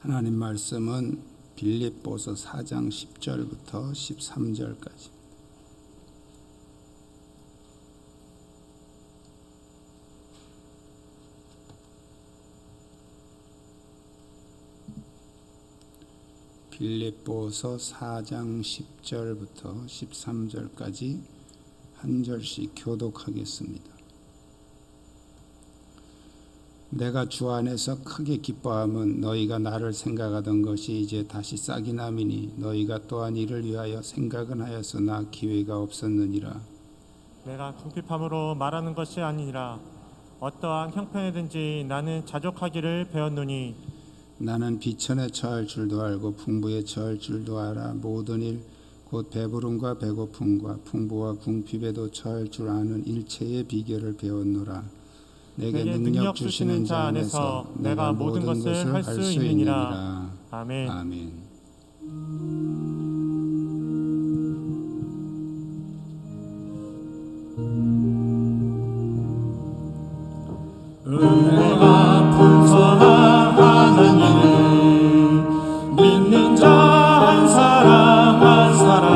하나님 말씀은 빌립보서 4장 10절부터 13절까지. 빌립보서 4장 10절부터 13절까지 한 절씩 교독하겠습니다. 내가 주 안에서 크게 기뻐함은 너희가 나를 생각하던 것이 이제 다시 싹이 남이니 너희가 또한 이를 위하여 생각은 하였으나 기회가 없었느니라. 내가 궁핍함으로 말하는 것이 아니니라. 어떠한 형편이든지 나는 자족하기를 배웠노니 나는 비천에 처할 줄도 알고 풍부에 처할 줄도 알아. 모든 일 곧 배부름과 배고픔과 풍부와 궁핍에도 처할 줄 아는 일체의 비결을 배웠노라. 내게 능력 주시는 자 안에서 내가 모든 것을 할 수 있느니라. 아멘. 아멘. 은혜가 풍성한 하나님을 믿는 자 한 사람 한 사람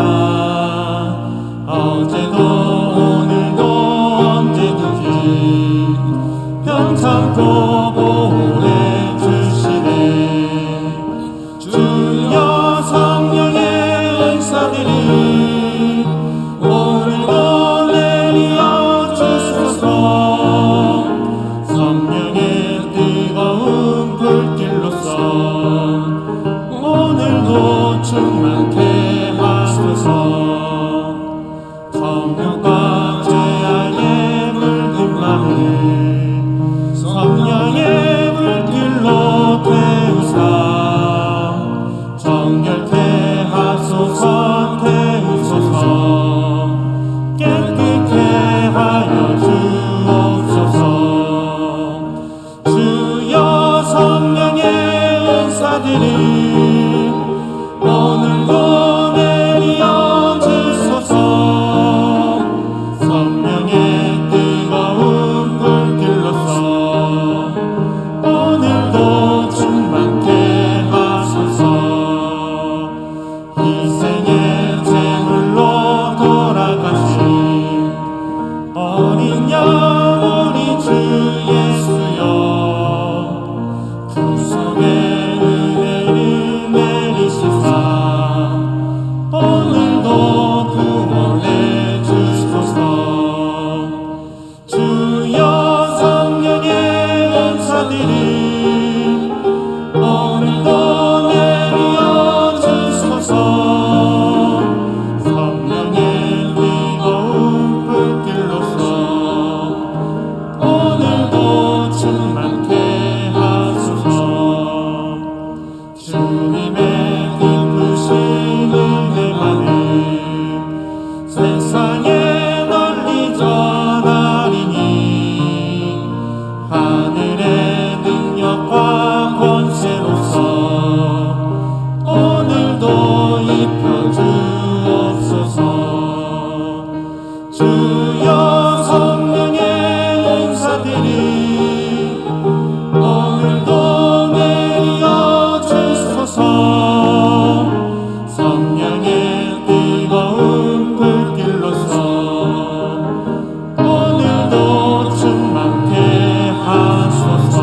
어제도 오늘도 언제든지 평창고 보호해 주시네. 주여 성령의 은사들이 오늘도 내려 주소서. 성령의 뜨거운 불길로서 오늘도 충만케 하소서. 성령과 죄악에 물든 마음 성령의 불길로 태우사 정결케 하소서. 태우소서. 깨끗게 하여 주옵소서. 주여 성령의 은사들이 오늘도 내려 주소서. 성령의 뜨거운 불길로서 오늘도 충만케 하소서. 희생의 제물로 돌아가신 어린 양 우리 주 예수여, 구속의 은혜를 내리시사 오늘도 구원해 주소서. 주여 성령의 은사들이 오늘도 내려 주소서. 성령의 뜨거운 불길로서 오늘도 충만케 하소서. 주님의 기쁘신 은혜만을 세상에 널리 전하리니 하늘의 능력과 권세로서 오늘도 입혀 주옵소서. 주여 성령의 은사들이 오늘도 내려 주소서. 성령의 뜨거운 불길로서 오늘도 충만케 하소서.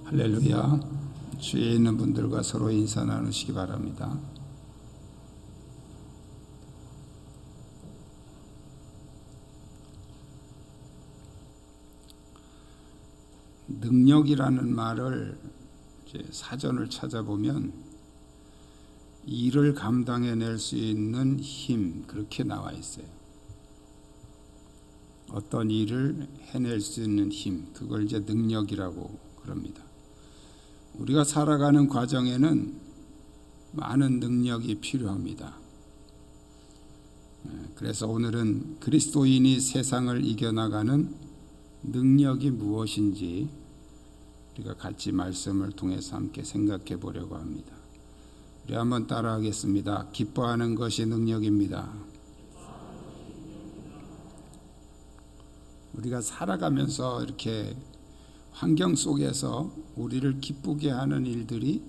할렐루야. 주위에 있는 분들과 서로 인사 나누시기 바랍니다. 능력이라는 말을 이제 사전을 찾아보면 일을 감당해낼 수 있는 힘, 그렇게 나와 있어요. 어떤 일을 해낼 수 있는 힘, 그걸 이제 능력이라고 그럽니다. 우리가 살아가는 과정에는 많은 능력이 필요합니다. 그래서 오늘은 그리스도인이 세상을 이겨나가는 능력이 무엇인지 우리가 같이 말씀을 통해서 함께 생각해 보려고 합니다. 우리 한번 따라하겠습니다. 기뻐하는 것이 능력입니다. 우리가 살아가면서 이렇게 환경 속에서 우리를 기쁘게 하는 일들이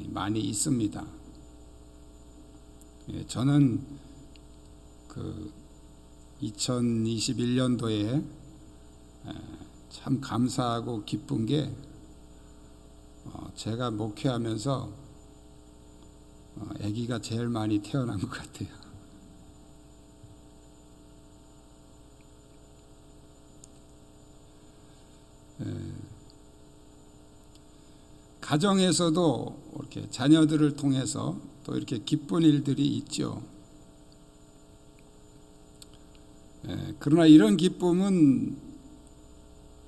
많이 있습니다. 저는 그 2021년도에 참 감사하고 기쁜 게 제가 목회하면서 아기가 제일 많이 태어난 것 같아요. 가정에서도 이렇게 자녀들을 통해서 또 이렇게 기쁜 일들이 있죠. 그러나 이런 기쁨은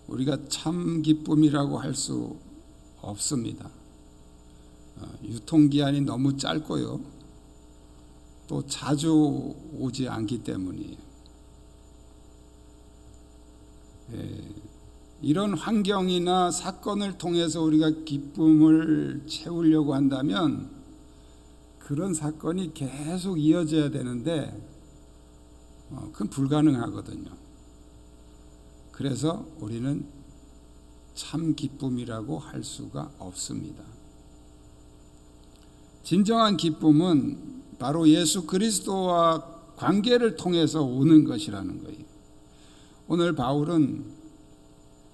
우리가 참 기쁨이라고 할 수 없습니다. 유통기한이 너무 짧고요. 또 자주 오지 않기 때문이에요. 이런 환경이나 사건을 통해서 우리가 기쁨을 채우려고 한다면 그런 사건이 계속 이어져야 되는데 그건 불가능하거든요. 그래서 우리는 참 기쁨이라고 할 수가 없습니다. 진정한 기쁨은 바로 예수 그리스도와 관계를 통해서 오는 것이라는 거예요. 오늘 바울은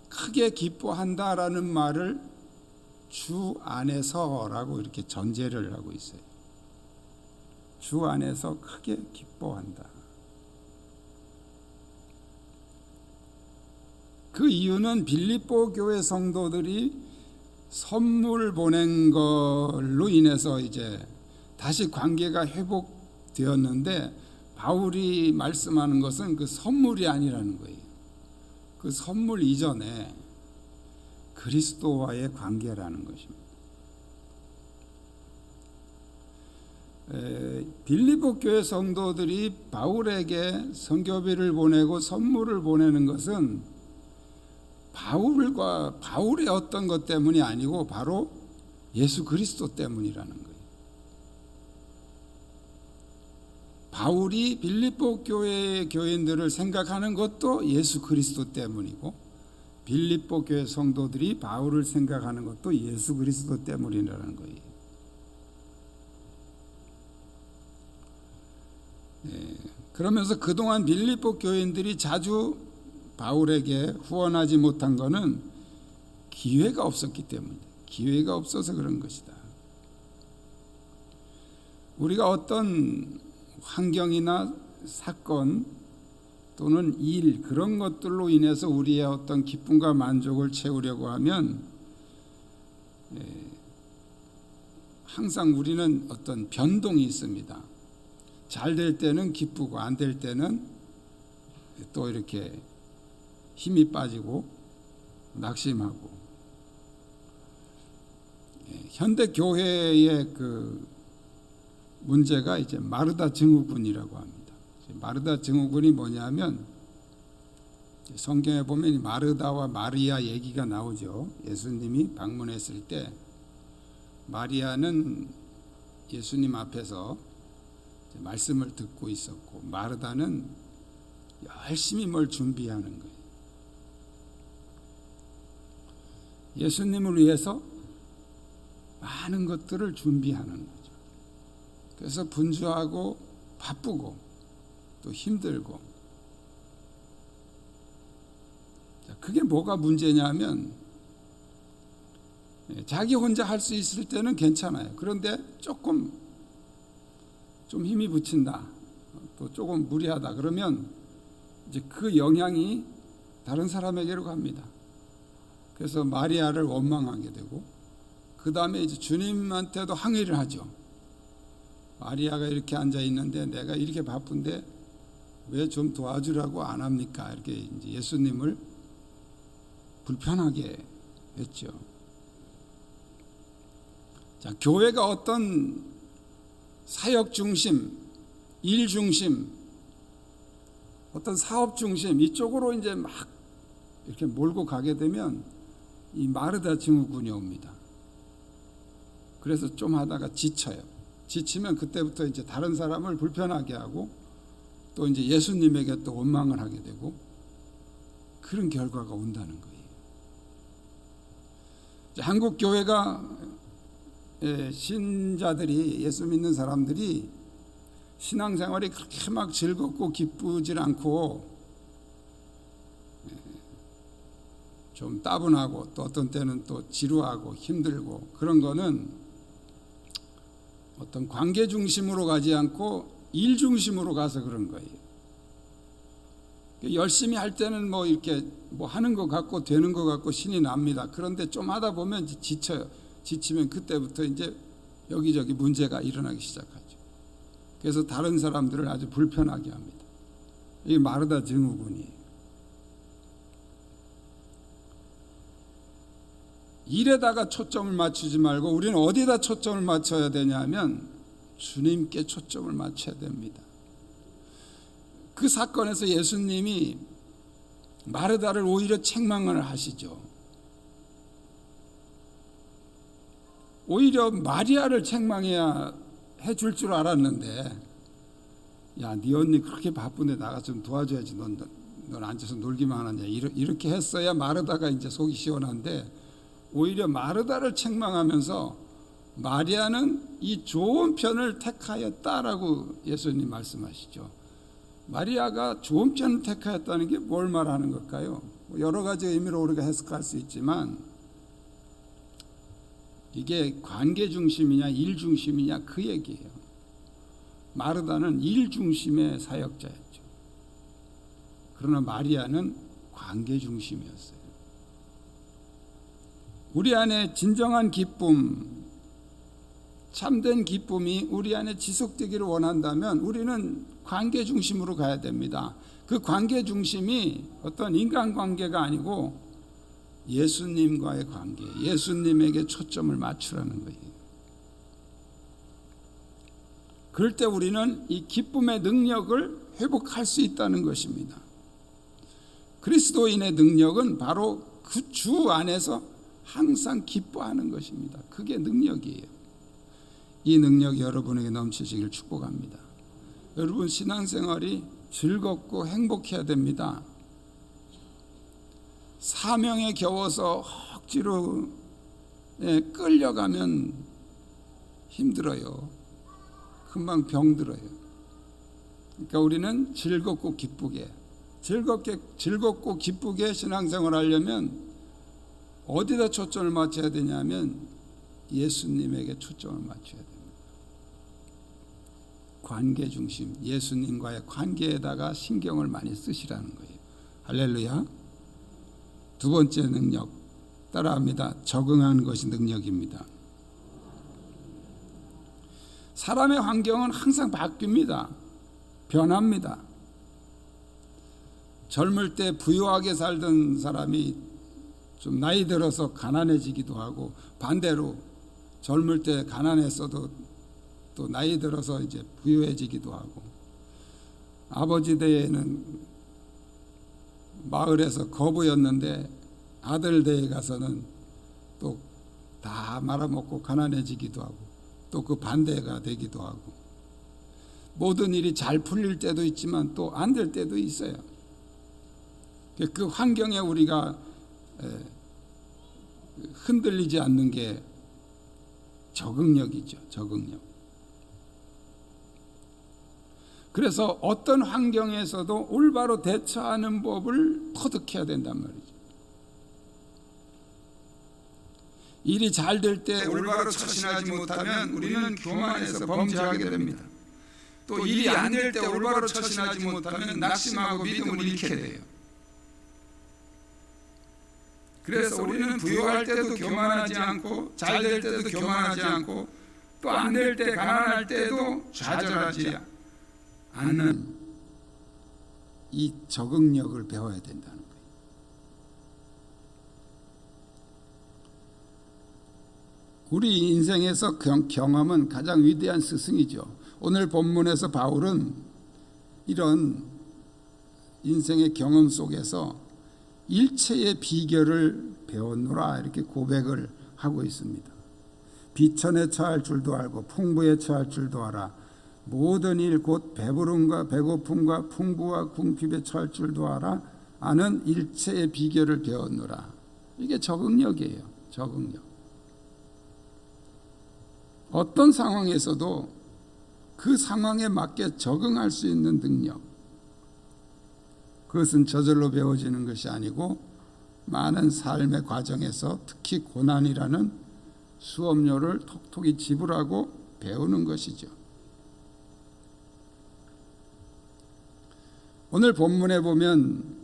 크게 기뻐한다라는 말을 주 안에서라고 이렇게 전제를 하고 있어요. 주 안에서 크게 기뻐한다. 그 이유는 빌립보 교회 성도들이 선물 보낸 걸로 인해서 이제 다시 관계가 회복되었는데 바울이 말씀하는 것은 그 선물이 아니라는 거예요. 그 선물 이전에 그리스도와의 관계라는 것입니다. 빌립보 교회 성도들이 바울에게 선교비를 보내고 선물을 보내는 것은 바울의 어떤 것 때문이 아니고 바로 예수 그리스도 때문이라는 거예요. 바울이 빌립보 교회의 교인들을 생각하는 것도 예수 그리스도 때문이고 빌립보 교회 성도들이 바울을 생각하는 것도 예수 그리스도 때문이라는 거예요. 그러면서 그동안 빌립보 교인들이 자주 바울에게 후원하지 못한 것은 기회가 없었기 때문에, 기회가 없어서 그런 것이다. 우리가 어떤 환경이나 사건 또는 일 그런 것들로 인해서 우리의 어떤 기쁨과 만족을 채우려고 하면 항상 우리는 어떤 변동이 있습니다. 잘 될 때는 기쁘고 안 될 때는 또 이렇게 힘이 빠지고 낙심하고. 현대 교회의 그 문제가 이제 마르다 증후군이라고 합니다. 마르다 증후군이 뭐냐면 성경에 보면 마르다와 마리아 얘기가 나오죠. 예수님이 방문했을 때 마리아는 예수님 앞에서 말씀을 듣고 있었고 마르다는 열심히 뭘 준비하는 거예요. 예수님을 위해서 많은 것들을 준비하는 거죠. 그래서 분주하고 바쁘고 또 힘들고. 그게 뭐가 문제냐면 자기 혼자 할 수 있을 때는 괜찮아요. 그런데 조금 좀 힘이 붙인다, 또 조금 무리하다 그러면 이제 그 영향이 다른 사람에게로 갑니다. 그래서 마리아를 원망하게 되고 그 다음에 이제 주님한테도 항의를 하죠. 마리아가 이렇게 앉아 있는데 내가 이렇게 바쁜데 왜 좀 도와주라고 안 합니까? 이렇게 이제 예수님을 불편하게 했죠. 자, 교회가 어떤 사역 중심, 일 중심, 어떤 사업 중심 이쪽으로 이제 막 이렇게 몰고 가게 되면 이 마르다 증후군이 옵니다. 그래서 좀 하다가 지쳐요. 지치면 그때부터 이제 다른 사람을 불편하게 하고 또 이제 예수님에게 또 원망을 하게 되고 그런 결과가 온다는 거예요. 한국 교회가 신자들이, 예수 믿는 사람들이 신앙생활이 그렇게 막 즐겁고 기쁘질 않고 좀 따분하고 또 어떤 때는 또 지루하고 힘들고, 그런 거는 어떤 관계 중심으로 가지 않고 일 중심으로 가서 그런 거예요. 열심히 할 때는 뭐 이렇게 뭐 하는 것 같고 되는 것 같고 신이 납니다. 그런데 좀 하다 보면 지쳐요. 지치면 그때부터 이제 여기저기 문제가 일어나기 시작하죠. 그래서 다른 사람들을 아주 불편하게 합니다. 이게 마르다 증후군이에요. 일에다가 초점을 맞추지 말고 우리는 어디다 초점을 맞춰야 되냐면 주님께 초점을 맞춰야 됩니다. 그 사건에서 예수님이 마르다를 오히려 책망을 하시죠. 오히려 마리아를 책망해야 해줄 줄 알았는데, 야, 네 언니 그렇게 바쁜데 나가 좀 도와줘야지. 넌 앉아서 놀기만 하느냐. 이렇게 했어야 마르다가 이제 속이 시원한데, 오히려 마르다를 책망하면서 마리아는 이 좋은 편을 택하였다라고 예수님 말씀하시죠. 마리아가 좋은 편을 택하였다는 게 뭘 말하는 걸까요? 여러 가지 의미로 우리가 해석할 수 있지만, 이게 관계 중심이냐 일 중심이냐 그 얘기예요. 마르다는 일 중심의 사역자였죠. 그러나 마리아는 관계 중심이었어요. 우리 안에 진정한 기쁨, 참된 기쁨이 우리 안에 지속되기를 원한다면 우리는 관계 중심으로 가야 됩니다. 그 관계 중심이 어떤 인간관계가 아니고 예수님과의 관계, 예수님에게 초점을 맞추라는 거예요. 그럴 때 우리는 이 기쁨의 능력을 회복할 수 있다는 것입니다. 그리스도인의 능력은 바로 그 주 안에서 항상 기뻐하는 것입니다. 그게 능력이에요. 이 능력이 여러분에게 넘치시길 축복합니다. 여러분, 신앙생활이 즐겁고 행복해야 됩니다. 사명에 겨워서 억지로 끌려가면 힘들어요. 금방 병들어요. 그러니까 우리는 즐겁고 기쁘게 신앙생활 하려면 어디다 초점을 맞춰야 되냐면 예수님에게 초점을 맞춰야 됩니다. 관계 중심, 예수님과의 관계에다가 신경을 많이 쓰시라는 거예요. 할렐루야. 두 번째 능력, 따라합니다. 적응하는 것이 능력입니다. 사람의 환경은 항상 바뀝니다. 변합니다. 젊을 때 부유하게 살던 사람이 좀 나이 들어서 가난해지기도 하고, 반대로 젊을 때 가난했어도 또 나이 들어서 이제 부유해지기도 하고, 아버지 대에는 마을에서 거부였는데 아들 대에 가서는 또 다 말아먹고 가난해지기도 하고, 또 그 반대가 되기도 하고, 모든 일이 잘 풀릴 때도 있지만 또 안 될 때도 있어요. 그 환경에 우리가 흔들리지 않는 게 적응력이죠. 적응력. 그래서 어떤 환경에서도 올바로 대처하는 법을 터득해야 된단 말이죠. 일이 잘 될 때 올바로 처신하지 못하면 우리는 교만해서 범죄하게 됩니다. 또 일이 안 될 때 올바로 처신하지 못하면 낙심하고 믿음을 잃게 돼요. 그래서 우리는 부유할 때도 교만하지 않고, 잘 될 때도 교만하지 않고, 또 안 될 때, 가난할 때도 좌절하지 않는 이 적응력을 배워야 된다는 거예요. 우리 인생에서 경험은 가장 위대한 스승이죠. 오늘 본문에서 바울은 이런 인생의 경험 속에서 일체의 비결을 배웠노라, 이렇게 고백을 하고 있습니다. 비천에 처할 줄도 알고 풍부에 처할 줄도 알아. 모든 일 곧 배부름과 배고픔과 풍부와 궁핍에 처할 줄도 알아. 아는 일체의 비결을 배웠노라. 이게 적응력이에요. 적응력. 어떤 상황에서도 그 상황에 맞게 적응할 수 있는 능력. 그것은 저절로 배워지는 것이 아니고 많은 삶의 과정에서 특히 고난이라는 수업료를 톡톡히 지불하고 배우는 것이죠. 오늘 본문에 보면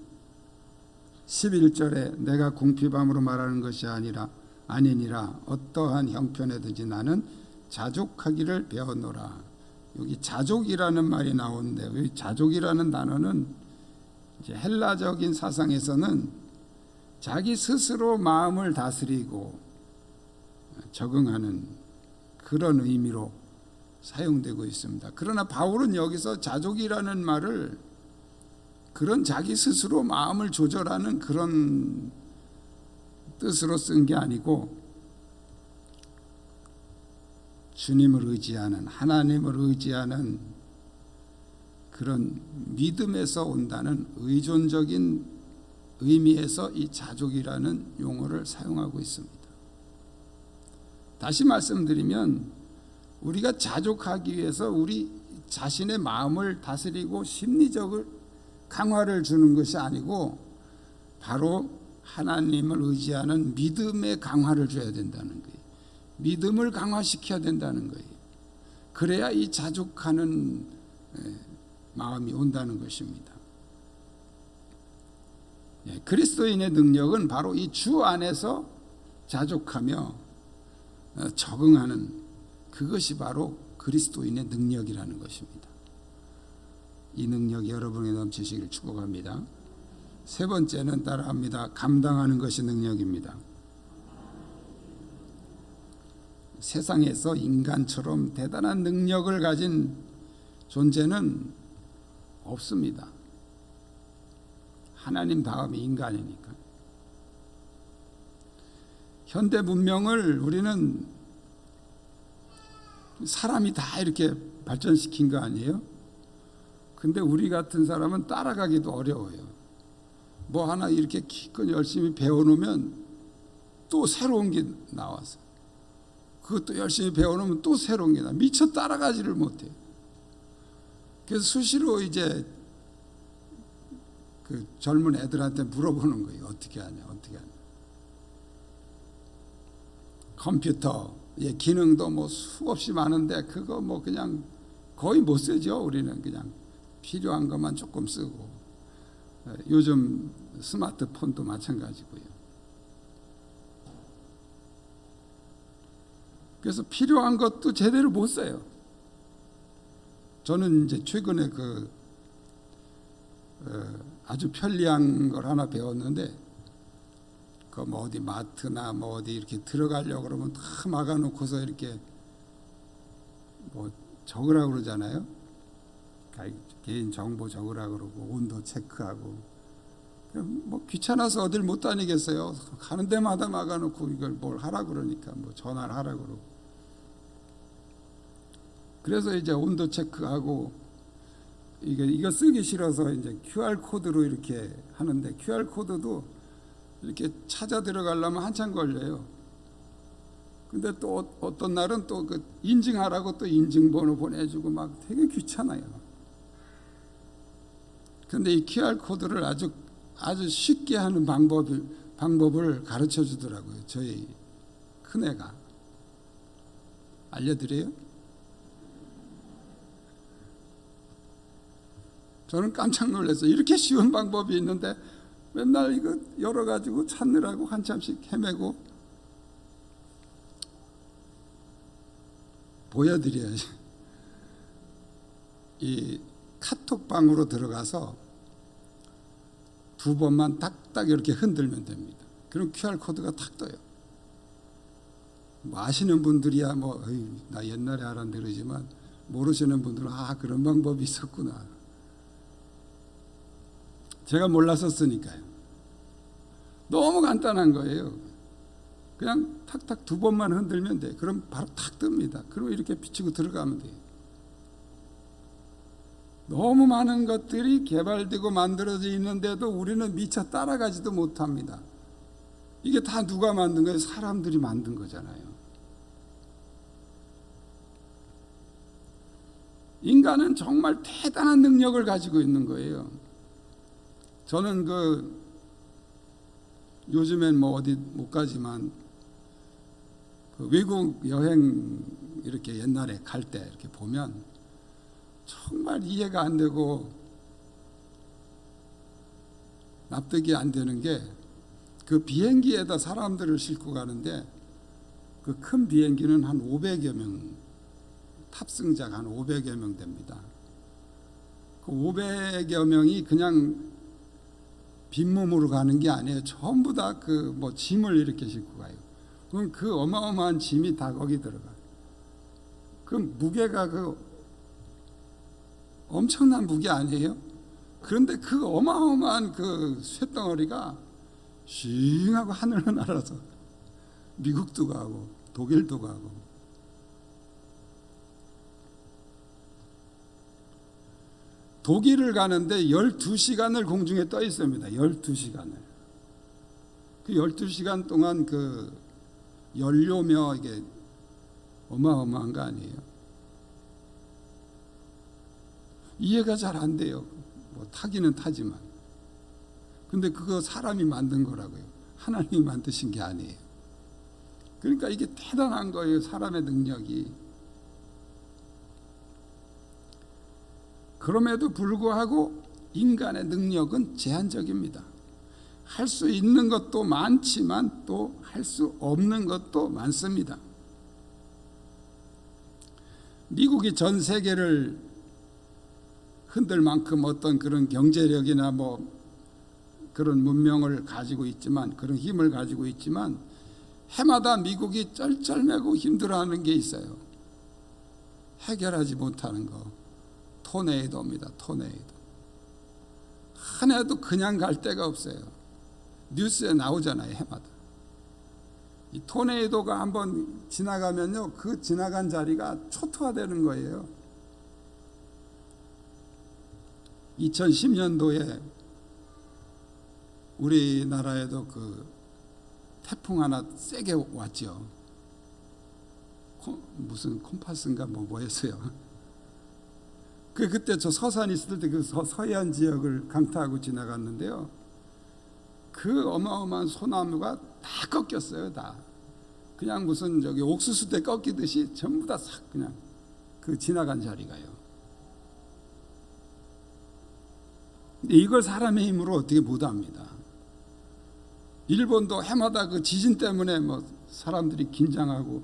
11절에 내가 궁핍함으로 말하는 것이 아니니라 어떠한 형편에든지 나는 자족하기를 배웠노라. 여기 자족이라는 말이 나오는데 이 자족이라는 단어는 이제 헬라적인 사상에서는 자기 스스로 마음을 다스리고 적응하는 그런 의미로 사용되고 있습니다. 그러나 바울은 여기서 자족이라는 말을 그런 자기 스스로 마음을 조절하는 그런 뜻으로 쓴 게 아니고 주님을 의지하는, 하나님을 의지하는 그런 믿음에서 온다는 의존적인 의미에서 이 자족이라는 용어를 사용하고 있습니다. 다시 말씀드리면 우리가 자족하기 위해서 우리 자신의 마음을 다스리고 심리적을 강화를 주는 것이 아니고 바로 하나님을 의지하는 믿음의 강화를 줘야 된다는 거예요. 믿음을 강화시켜야 된다는 거예요. 그래야 이 자족하는 마음이 온다는 것입니다. 그리스도인의 능력은 바로 이 주 안에서 자족하며 적응하는 그것이 바로 그리스도인의 능력이라는 것입니다. 이 능력이 여러분에게 넘치시길 축복합니다. 세 번째는 따라합니다. 감당하는 것이 능력입니다. 세상에서 인간처럼 대단한 능력을 가진 존재는 없습니다. 하나님 다음이 인간이니까. 현대 문명을 우리는 사람이 다 이렇게 발전시킨 거 아니에요? 근데 우리 같은 사람은 따라가기도 어려워요. 뭐 하나 이렇게 기껏 열심히 배워놓으면 또 새로운 게 나와서 그것도 열심히 배워놓으면 또 새로운 게 나와. 미처 따라가지를 못해요. 그래서 수시로 이제 그 젊은 애들한테 물어보는 거예요. 어떻게 하냐, 어떻게 하냐. 컴퓨터의 기능도 뭐 수없이 많은데 그거 뭐 그냥 거의 못 쓰죠. 우리는 그냥 필요한 것만 조금 쓰고. 요즘 스마트폰도 마찬가지고요. 그래서 필요한 것도 제대로 못 써요. 저는 이제 최근에 아주 편리한 걸 하나 배웠는데, 그 뭐 어디 마트나 뭐 어디 이렇게 들어가려고 그러면 다 막아놓고서 이렇게 뭐 적으라고 그러잖아요. 개인 정보 적으라고 그러고 온도 체크하고. 뭐 귀찮아서 어딜 못 다니겠어요. 가는 데마다 막아놓고 이걸 뭘 하라고 그러니까 뭐 전화를 하라고 그러고. 그래서 이제 온도 체크하고 이거 쓰기 싫어서 이제 QR 코드로 이렇게 하는데 QR 코드도 이렇게 찾아 들어가려면 한참 걸려요. 근데 또 어떤 날은 또 그 인증하라고 또 인증번호 보내주고 막 되게 귀찮아요. 근데 이 QR 코드를 아주 쉽게 하는 방법을 가르쳐 주더라고요. 저희 큰애가. 알려드려요? 저는 깜짝 놀랐어요. 이렇게 쉬운 방법이 있는데 맨날 이거 열어가지고 찾느라고 한참씩 헤매고. 보여드려야지. 이 카톡방으로 들어가서 2번만 딱딱 이렇게 흔들면 됩니다. 그럼 QR코드가 탁 떠요. 뭐 아시는 분들이야 뭐 나 옛날에 알았는데 그러지만 모르시는 분들은 그런 방법이 있었구나. 제가 몰라서 쓰니까요. 너무 간단한 거예요. 그냥 탁탁 2번만 흔들면 돼. 그럼 바로 탁 뜹니다. 그럼 이렇게 비치고 들어가면 돼요. 너무 많은 것들이 개발되고 만들어져 있는데도 우리는 미처 따라가지도 못합니다. 이게 다 누가 만든 거예요? 사람들이 만든 거잖아요. 인간은 정말 대단한 능력을 가지고 있는 거예요. 저는 요즘엔 뭐 어디 못 가지만 외국 여행 이렇게 옛날에 갈 때 이렇게 보면 정말 이해가 안 되고 납득이 안 되는 게, 그 비행기에다 사람들을 싣고 가는데 그 큰 비행기는 한 500여 명, 탑승자가 한 500여 명 됩니다. 그 500여 명이 그냥 빈몸으로 가는 게 아니에요. 전부 다 짐을 이렇게 싣고 가요. 그럼 그 어마어마한 짐이 다 거기 들어가요. 그 무게가 엄청난 무게 아니에요? 그런데 그 어마어마한 쇳덩어리가 싱 하고 하늘을 날아서 미국도 가고 독일도 가고, 독일을 가는데 12시간을 공중에 떠 있습니다. 12시간을. 그 12시간 동안 연료며 이게 어마어마한 거 아니에요? 이해가 잘 안 돼요. 뭐 타기는 타지만. 근데 그거 사람이 만든 거라고요. 하나님이 만드신 게 아니에요. 그러니까 이게 대단한 거예요. 사람의 능력이. 그럼에도 불구하고 인간의 능력은 제한적입니다. 할 수 있는 것도 많지만 또 할 수 없는 것도 많습니다. 미국이 전 세계를 흔들 만큼 어떤 그런 경제력이나 그런 문명을 가지고 있지만, 그런 힘을 가지고 있지만, 해마다 미국이 쩔쩔매고 힘들어하는 게 있어요. 해결하지 못하는 거. 토네이도입니다. 토네이도. 한 해도 그냥 갈 데가 없어요. 뉴스에 나오잖아요, 해마다. 이 토네이도가 한번 지나가면요, 그 지나간 자리가 초토화되는 거예요. 2010년도에 우리나라에도 태풍 하나 세게 왔죠. 무슨 콤파스인가 뭐였어요. 그때 저 서산에 있을 때 서해안 지역을 강타하고 지나갔는데요. 그 어마어마한 소나무가 다 꺾였어요. 다. 그냥 무슨 옥수수 때 꺾이듯이 전부 다 싹 그냥 지나간 자리가요. 근데 이걸 사람의 힘으로 어떻게 못합니다. 일본도 해마다 지진 때문에 사람들이 긴장하고,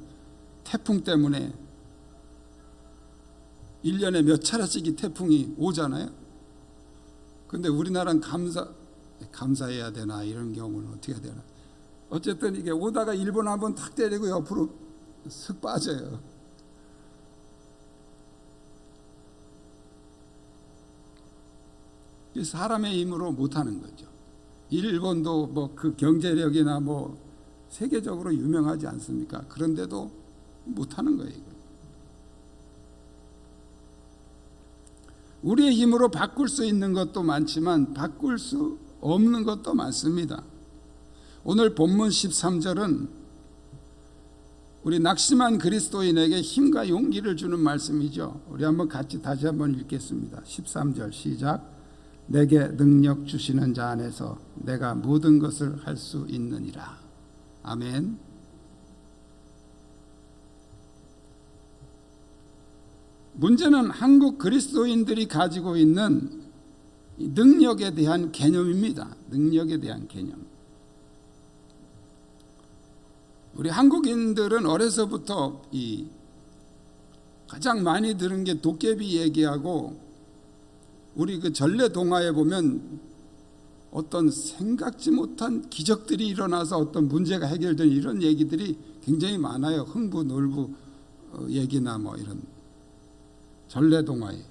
태풍 때문에 1년에 몇 차례씩 이 태풍이 오잖아요. 근데 우리나라는 감사해야 되나, 이런 경우는 어떻게 해야 되나. 어쨌든 이게 오다가 일본 한번 탁 때리고 옆으로 슥 빠져요. 사람의 힘으로 못하는 거죠. 일본도 그 경제력이나 세계적으로 유명하지 않습니까? 그런데도 못하는 거예요. 우리의 힘으로 바꿀 수 있는 것도 많지만 바꿀 수 없는 것도 많습니다. 오늘 본문 13절은 우리 낙심한 그리스도인에게 힘과 용기를 주는 말씀이죠. 우리 한번 같이 다시 한번 읽겠습니다. 13절 시작. 내게 능력 주시는 자 안에서 내가 모든 것을 할 수 있느니라. 아멘. 문제는 한국 그리스도인들이 가지고 있는 능력에 대한 개념입니다. 능력에 대한 개념. 우리 한국인들은 어려서부터 가장 많이 들은 게 도깨비 얘기하고, 우리 전래 동화에 보면 어떤 생각지 못한 기적들이 일어나서 어떤 문제가 해결된 이런 얘기들이 굉장히 많아요. 흥부놀부 얘기나 이런 전래 동화에.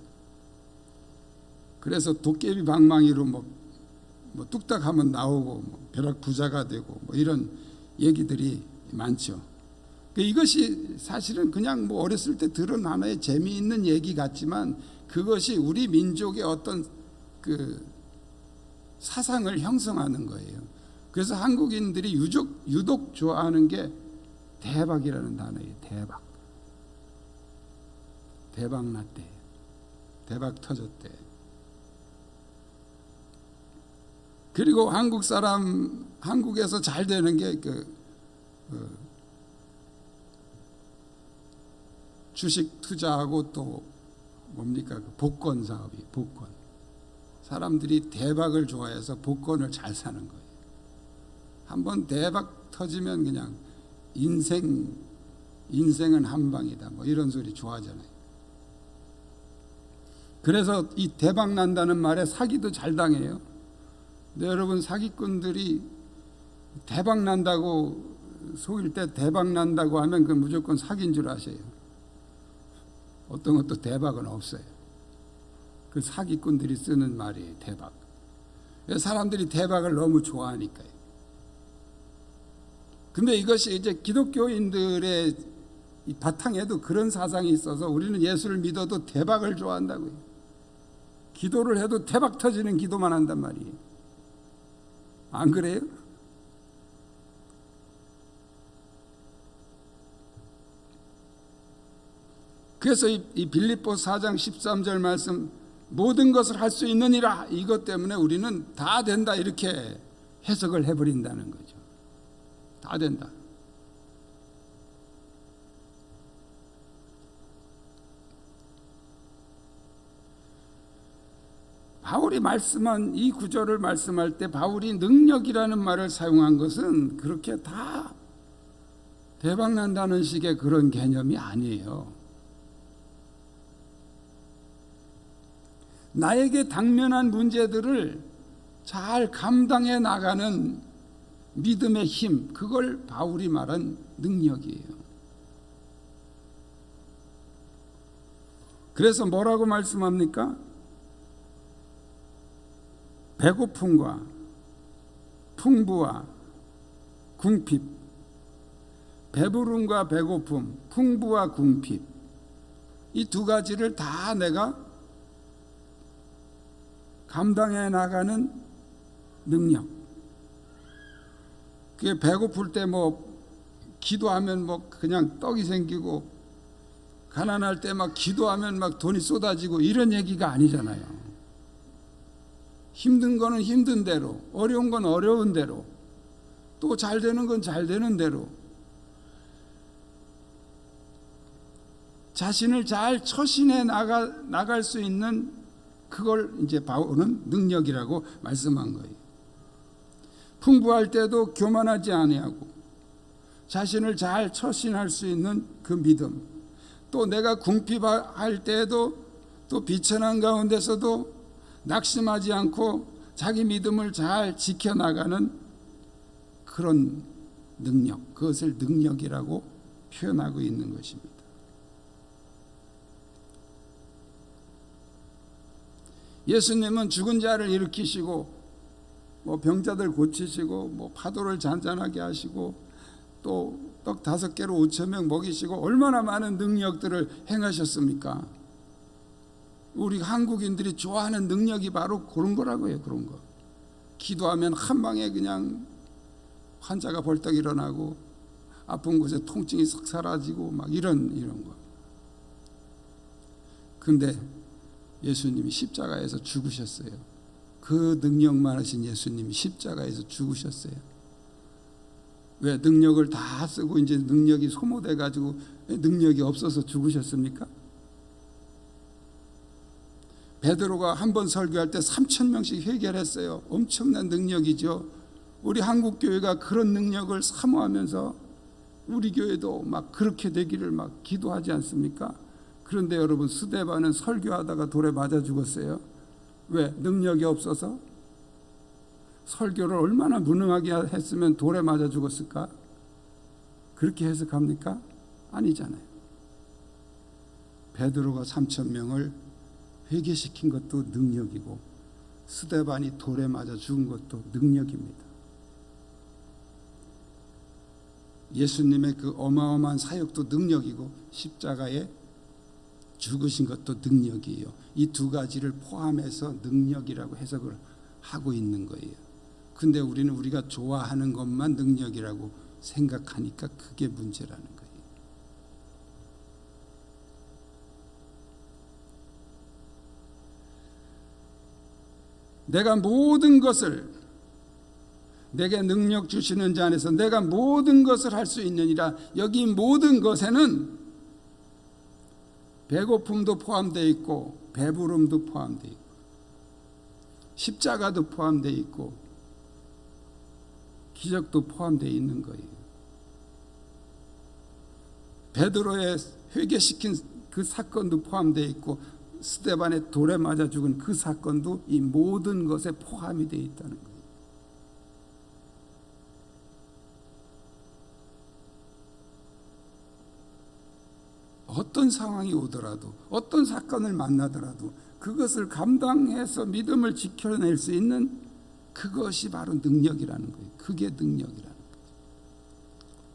그래서 도깨비 방망이로 뚝딱하면 나오고 벼락 부자가 되고 이런 얘기들이 많죠. 이것이 사실은 그냥 어렸을 때 들은 하나의 재미있는 얘기 같지만 그것이 우리 민족의 어떤 그 사상을 형성하는 거예요. 그래서 한국인들이 유독 좋아하는 게 대박이라는 단어예요. 대박 났대. 대박 터졌대. 그리고 한국에서 잘 되는 게 주식 투자하고 또 뭡니까? 복권 사업이 복권. 사람들이 대박을 좋아해서 복권을 잘 사는 거예요. 한번 대박 터지면 그냥 인생은 한 방이다. 뭐 이런 소리 좋아하잖아요. 그래서 이 대박 난다는 말에 사기도 잘 당해요. 근데 여러분, 사기꾼들이 대박 난다고 속일 때 대박 난다고 하면 그 무조건 사기인 줄 아세요. 어떤 것도 대박은 없어요. 그 사기꾼들이 쓰는 말이에요. 대박. 사람들이 대박을 너무 좋아하니까요. 근데 이것이 이제 기독교인들의 이 바탕에도 그런 사상이 있어서 우리는 예수를 믿어도 대박을 좋아한다고요. 기도를 해도 대박 터지는 기도만 한단 말이에요. 안 그래요? 그래서 이 빌립보 4장 13절 말씀, 모든 것을 할 수 있느니라, 이것 때문에 우리는 다 된다 이렇게 해석을 해버린다는 거죠. 다 된다. 바울이 말씀한 이 구절을 말씀할 때 바울이 능력이라는 말을 사용한 것은 그렇게 다 대박난다는 식의 그런 개념이 아니에요. 나에게 당면한 문제들을 잘 감당해 나가는 믿음의 힘, 그걸 바울이 말한 능력이에요. 그래서 뭐라고 말씀합니까? 배고픔과 풍부와 궁핍, 배부름과 배고픔, 풍부와 궁핍, 이 두 가지를 다 내가 감당해 나가는 능력. 그게 배고플 때 뭐 기도하면 뭐 그냥 떡이 생기고, 가난할 때 막 기도하면 막 돈이 쏟아지고 이런 얘기가 아니잖아요. 힘든 거는 힘든 대로, 어려운 건 어려운 대로, 또 잘 되는 건 잘 되는 대로 자신을 잘 처신해 나갈 수 있는, 그걸 이제 바울은 능력이라고 말씀한 거예요. 풍부할 때도 교만하지 아니하고 자신을 잘 처신할 수 있는 그 믿음, 또 내가 궁핍할 때에도 또 비천한 가운데서도 낙심하지 않고 자기 믿음을 잘 지켜나가는 그런 능력, 그것을 능력이라고 표현하고 있는 것입니다. 예수님은 죽은 자를 일으키시고, 뭐 병자들 고치시고, 뭐 파도를 잔잔하게 하시고, 또 떡 5개로 5,000명 먹이시고, 얼마나 많은 능력들을 행하셨습니까? 우리 한국인들이 좋아하는 능력이 바로 그런 거라고요. 그런 거. 기도하면 한 방에 그냥 환자가 벌떡 일어나고, 아픈 곳에 통증이 싹 사라지고 막 이런 거. 근데 예수님이 십자가에서 죽으셨어요. 그 능력만 하신 예수님이 십자가에서 죽으셨어요. 왜? 능력을 다 쓰고 이제 능력이 소모돼 가지고 능력이 없어서 죽으셨습니까? 베드로가 한 번 설교할 때 3,000명씩 해결했어요. 엄청난 능력이죠. 우리 한국 교회가 그런 능력을 사모하면서 우리 교회도 막 그렇게 되기를 막 기도하지 않습니까? 그런데 여러분, 스데반은 설교하다가 돌에 맞아 죽었어요. 왜? 능력이 없어서? 설교를 얼마나 무능하게 했으면 돌에 맞아 죽었을까? 그렇게 해석합니까? 아니잖아요. 베드로가 3,000명을 회개시킨 것도 능력이고, 스데반이 돌에 맞아 죽은 것도 능력입니다. 예수님의 그 어마어마한 사역도 능력이고, 십자가의 죽으신 것도 능력이에요. 이 두 가지를 포함해서 능력이라고 해석을 하고 있는 거예요. 근데 우리는 우리가 좋아하는 것만 능력이라고 생각하니까 그게 문제라는 거예요. 내가 모든 것을, 내게 능력 주시는 자 안에서 내가 모든 것을 할 수 있느니라. 여기 모든 것에는 배고픔도 포함되어 있고 배부름도 포함되어 있고 십자가도 포함되어 있고 기적도 포함되어 있는 거예요. 베드로의 회개시킨 그 사건도 포함되어 있고 스데반의 돌에 맞아 죽은 그 사건도 이 모든 것에 포함이 되어 있다는 거예요. 어떤 상황이 오더라도 어떤 사건을 만나더라도 그것을 감당해서 믿음을 지켜낼 수 있는 그것이 바로 능력이라는 거예요. 그게 능력이라는 거예요.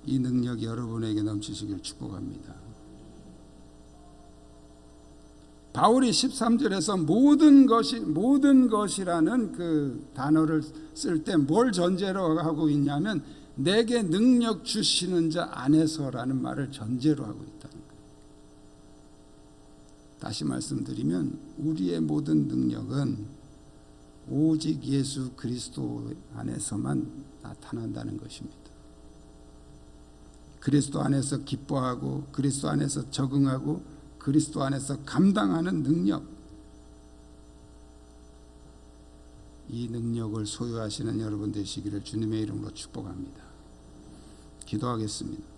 이 능력이 여러분에게 넘치시길 축복합니다. 바울이 13절에서 모든 것이라는 그 단어를 쓸 때 뭘 전제로 하고 있냐면 내게 능력 주시는 자 안에서라는 말을 전제로 하고 있다는 거예요. 다시 말씀드리면 우리의 모든 능력은 오직 예수 그리스도 안에서만 나타난다는 것입니다. 그리스도 안에서 기뻐하고 그리스도 안에서 적응하고 그리스도 안에서 감당하는 능력, 이 능력을 소유하시는 여러분 되시기를 주님의 이름으로 축복합니다. 기도하겠습니다.